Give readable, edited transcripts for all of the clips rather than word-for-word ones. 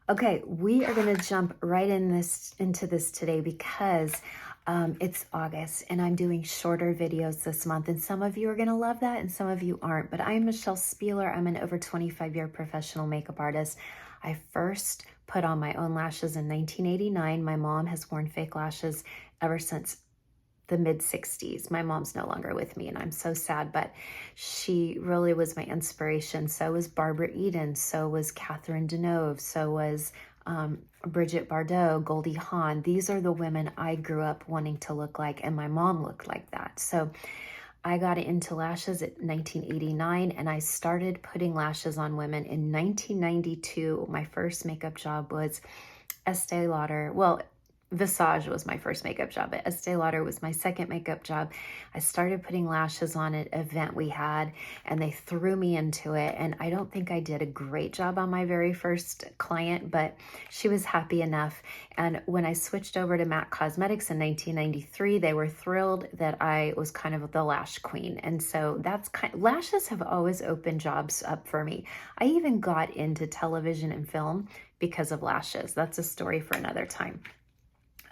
Okay, we are going to jump right into this today because it's August and I'm doing shorter videos this month, and some of you are going to love that and some of you aren't. But I'm Michelle Spieler. I'm an over 25-year professional makeup artist. I first put on my own lashes in 1989. My mom has worn fake lashes ever since the mid 60s. My mom's no longer with me and I'm so sad, but she really was my inspiration. So was Barbara Eden, so was Catherine Deneuve, so was Bridget Bardot, Goldie Hawn. These are the women I grew up wanting to look like, and my mom looked like that. So I got into lashes at 1989 and I started putting lashes on women in 1992. My first makeup job was Estee Lauder. Well, Visage was my first makeup job, but Estee Lauder was my second makeup job. I started putting lashes on an event we had, and they threw me into it. And I don't think I did a great job on my very first client, but she was happy enough. And when I switched over to MAC Cosmetics in 1993, they were thrilled that I was kind of the lash queen. And so lashes have always opened jobs up for me. I even got into television and film because of lashes. That's a story for another time.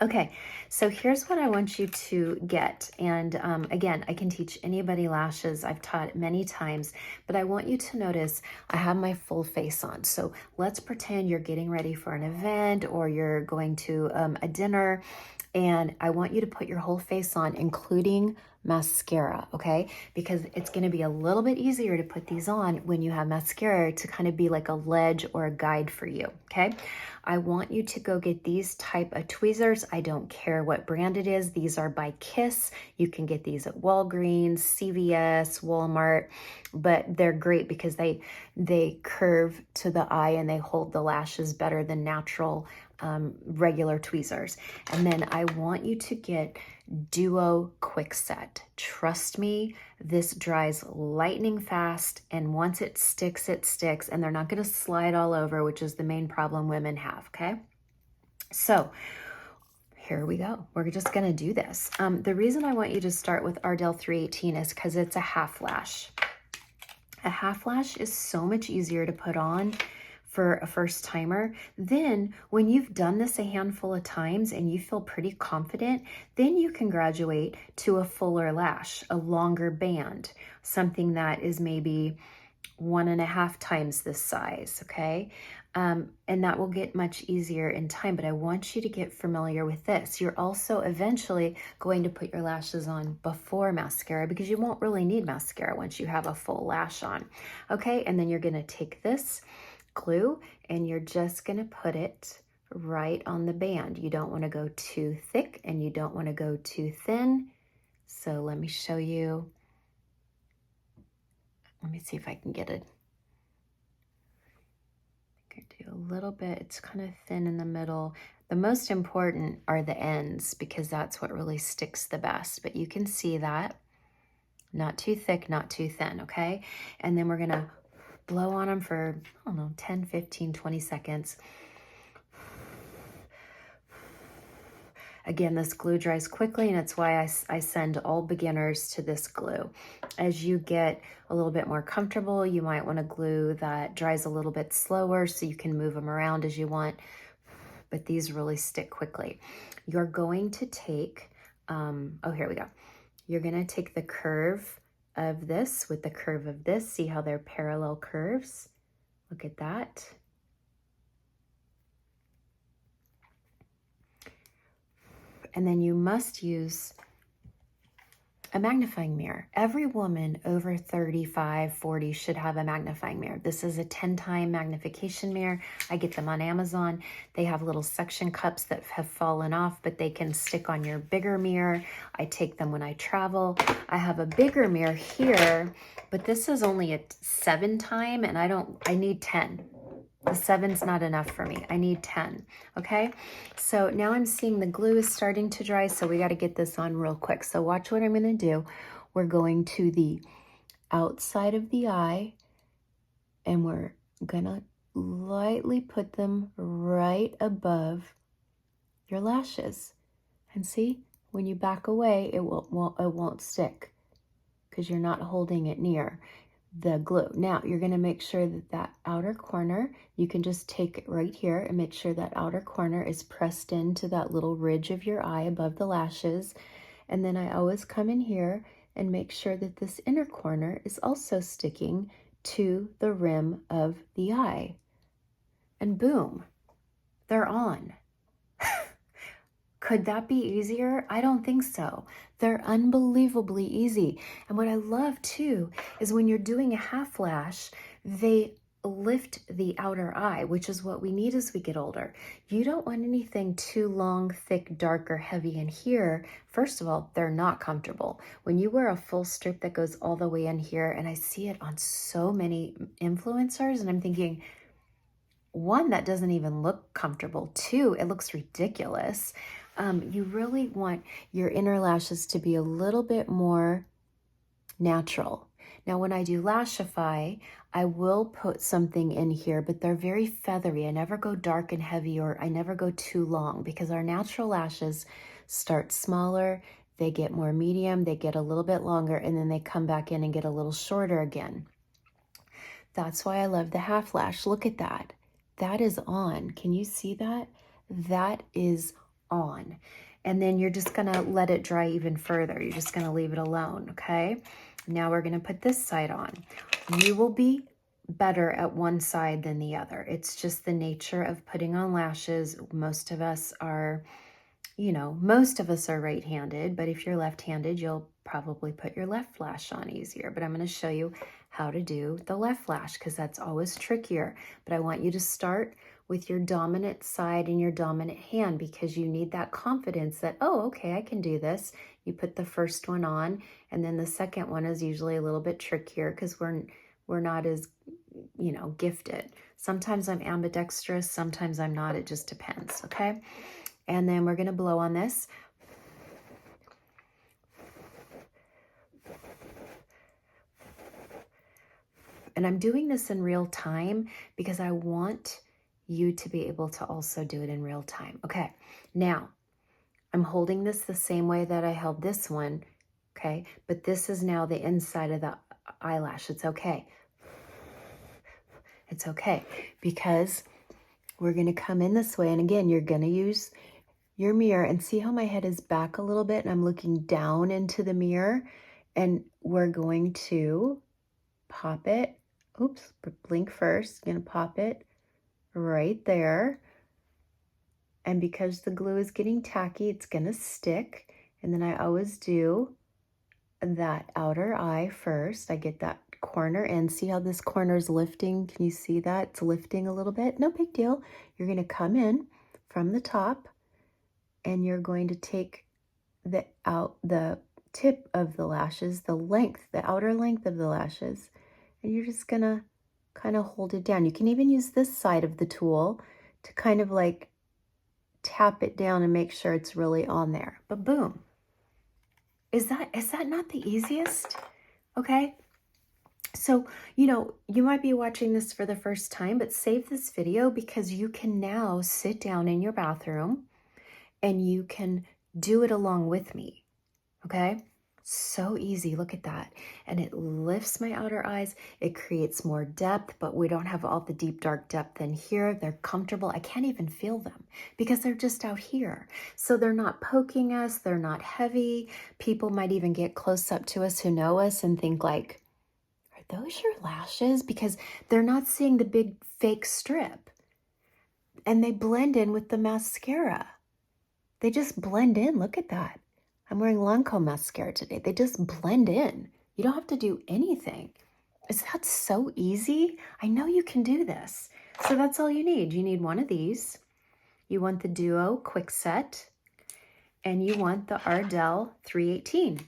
Okay, so here's what I want you to get. And again, I can teach anybody lashes. I've taught many times, but I want you to notice I have my full face on. So let's pretend you're getting ready for an event or you're going to a dinner, and I want you to put your whole face on, including mascara, okay? Because it's gonna be a little bit easier to put these on when you have mascara to kind of be like a ledge or a guide for you, okay? I want you to go get these type of tweezers. I don't care what brand it is. These are by Kiss. You can get these at Walgreens, CVS, Walmart, but they're great because they curve to the eye and they hold the lashes better than natural regular tweezers. And then I want you to get Duo Quick Set. Trust me, this dries lightning fast, and once it sticks, and they're not going to slide all over, which is the main problem women have, okay? So here we go. We're just going to do this. The reason I want you to start with Ardell 318 is because it's a half lash. A half lash is so much easier to put on for a first timer. Then when you've done this a handful of times and you feel pretty confident, then you can graduate to a fuller lash, a longer band, something that is maybe 1.5 times this size, okay? And that will get much easier in time, but I want you to get familiar with this. You're also eventually going to put your lashes on before mascara because you won't really need mascara once you have a full lash on, okay? And then you're gonna take this glue and you're just gonna put it right on the band. You don't wanna go too thick and you don't wanna go too thin. So let me show you. Let me see if I can get it. I can do a little bit. It's kind of thin in the middle. The most important are the ends because that's what really sticks the best. But you can see that. Not too thick, not too thin, okay? And then we're gonna blow on them for, I don't know, 10, 15, 20 seconds. Again, this glue dries quickly, and it's why I send all beginners to this glue. As you get a little bit more comfortable, you might want a glue that dries a little bit slower so you can move them around as you want, but these really stick quickly. You're going to take, oh, here we go. You're gonna take the curve of this with the curve of this. See how they're parallel curves? Look at that. And then you must use a magnifying mirror. Every woman over 35, 40 should have a magnifying mirror. This is a 10-time magnification mirror. I get them on Amazon. They have little suction cups that have fallen off, but they can stick on your bigger mirror. I take them when I travel. I have a bigger mirror here, but this is only a 7-time and I need 10. The 7's not enough for me. I need 10, okay? So now I'm seeing the glue is starting to dry, so we got to get this on real quick. So watch what I'm going to do. We're going to the outside of the eye, and we're going to lightly put them right above your lashes. And see, when you back away, it won't stick because you're not holding it near. the glue. Now you're going to make sure that that outer corner, you can just take it right here and make sure that outer corner is pressed into that little ridge of your eye above the lashes. And then I always come in here and make sure that this inner corner is also sticking to the rim of the eye. And boom, they're on. Could that be easier? I don't think so. They're unbelievably easy. And what I love too is when you're doing a half lash, they lift the outer eye, which is what we need as we get older. You don't want anything too long, thick, dark, or heavy in here. First of all, they're not comfortable. When you wear a full strip that goes all the way in here, and I see it on so many influencers, and I'm thinking, one, that doesn't even look comfortable. Two, it looks ridiculous. You really want your inner lashes to be a little bit more natural. Now, when I do Lashify, I will put something in here, but they're very feathery. I never go dark and heavy, or I never go too long, because our natural lashes start smaller, they get more medium, they get a little bit longer, and then they come back in and get a little shorter again. That's why I love the half lash. Look at that. That is on. Can you see that? That is on. And then you're just going to let it dry even further. You're just going to leave it alone, okay? Now we're going to put this side on. You will be better at one side than the other. It's just the nature of putting on lashes. Most of us are, most of us are right-handed, but if you're left-handed, you'll probably put your left lash on easier. But I'm going to show you how to do the left lash, because that's always trickier. But I want you to start with your dominant side and your dominant hand, because you need that confidence that, oh, okay, I can do this. You put the first one on, and then the second one is usually a little bit trickier because we're not as, gifted. Sometimes I'm ambidextrous, sometimes I'm not. It just depends, okay? And then we're going to blow on this. And I'm doing this in real time because I want you to be able to also do it in real time. Okay, now I'm holding this the same way that I held this one, okay? But this is now the inside of the eyelash. It's okay. It's okay, because we're going to come in this way. And again, you're going to use your mirror, and see how my head is back a little bit and I'm looking down into the mirror, and we're going to pop it. Oops, blink first. I'm going to pop it right there. And because the glue is getting tacky, it's going to stick. And then I always do that outer eye first. I get that corner in. See how this corner is lifting? Can you see that? It's lifting a little bit. No big deal. You're going to come in from the top, and you're going to take the tip of the lashes, the outer length of the lashes, and you're just gonna kind of hold it down. You can even use this side of the tool to kind of like tap it down and make sure it's really on there. But boom. Is that not the easiest? Okay. So, you might be watching this for the first time, but save this video, because you can now sit down in your bathroom and you can do it along with me, okay? So easy, look at that. And it lifts my outer eyes, it creates more depth, but we don't have all the deep, dark depth in here. They're comfortable. I can't even feel them because they're just out here. So they're not poking us, they're not heavy. People might even get close up to us who know us and think like, are those your lashes? Because they're not seeing the big fake strip. And they blend in with the mascara. They just blend in. Look at that. I'm wearing Lancome mascara today. They just blend in. You don't have to do anything. Is that so easy? I know you can do this. So that's all you need. You need one of these. You want the Duo Quick Set, and you want the Ardell 318.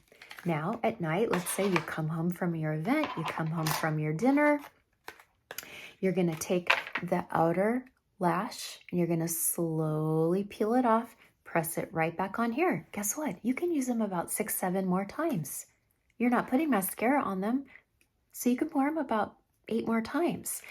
Now at night, let's say you come home from your event, you come home from your dinner, you're going to take the outer lash and you're going to slowly peel it off. Press it right back on here. Guess what? You can use them about 6, 7 more times. You're not putting mascara on them, so you can wear them about 8 more times.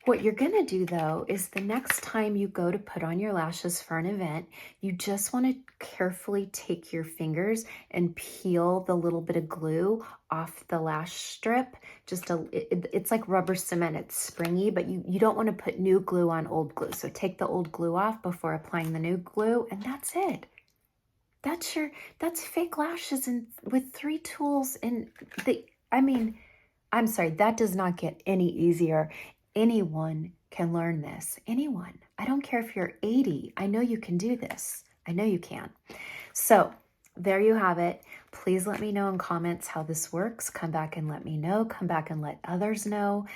What you're going to do though is the next time you go to put on your lashes for an event, you just want to carefully take your fingers and peel the little bit of glue off the lash strip. It's like rubber cement, it's springy, but you don't want to put new glue on old glue. So take the old glue off before applying the new glue, and that's it. That's fake lashes and with 3 tools. And I'm sorry, that does not get any easier. Anyone can learn this. Anyone. I don't care if you're 80. I know you can do this. I know you can. So there you have it. Please let me know in comments how this works. Come back and let me know. Come back and let others know.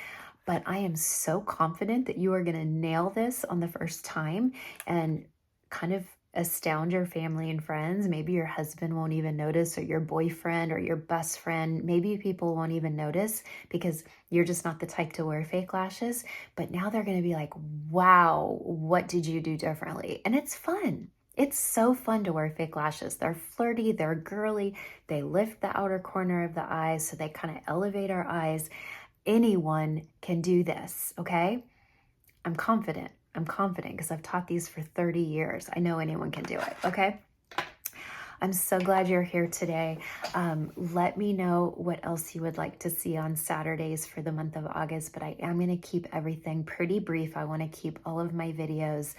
But I am so confident that you are going to nail this on the first time and kind of astound your family and friends. Maybe your husband won't even notice, or your boyfriend or your best friend. Maybe people won't even notice because you're just not the type to wear fake lashes. But now they're going to be like, wow, what did you do differently? And it's fun. It's so fun to wear fake lashes. They're flirty, they're girly, they lift the outer corner of the eyes, so they kind of elevate our eyes. Anyone can do this, okay? I'm confident because I've taught these for 30 years. I know anyone can do it, okay? I'm so glad you're here today. Let me know what else you would like to see on Saturdays for the month of August, but I am going to keep everything pretty brief. I want to keep all of my videos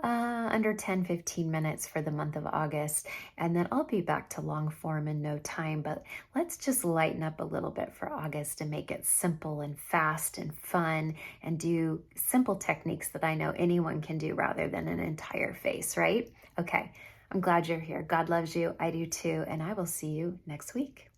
under 10-15 minutes for the month of August, and then I'll be back to long form in no time. But let's just lighten up a little bit for August and make it simple and fast and fun, and do simple techniques that I know anyone can do rather than an entire face, right? Okay, I'm glad you're here. God loves you. I do too, and I will see you next week.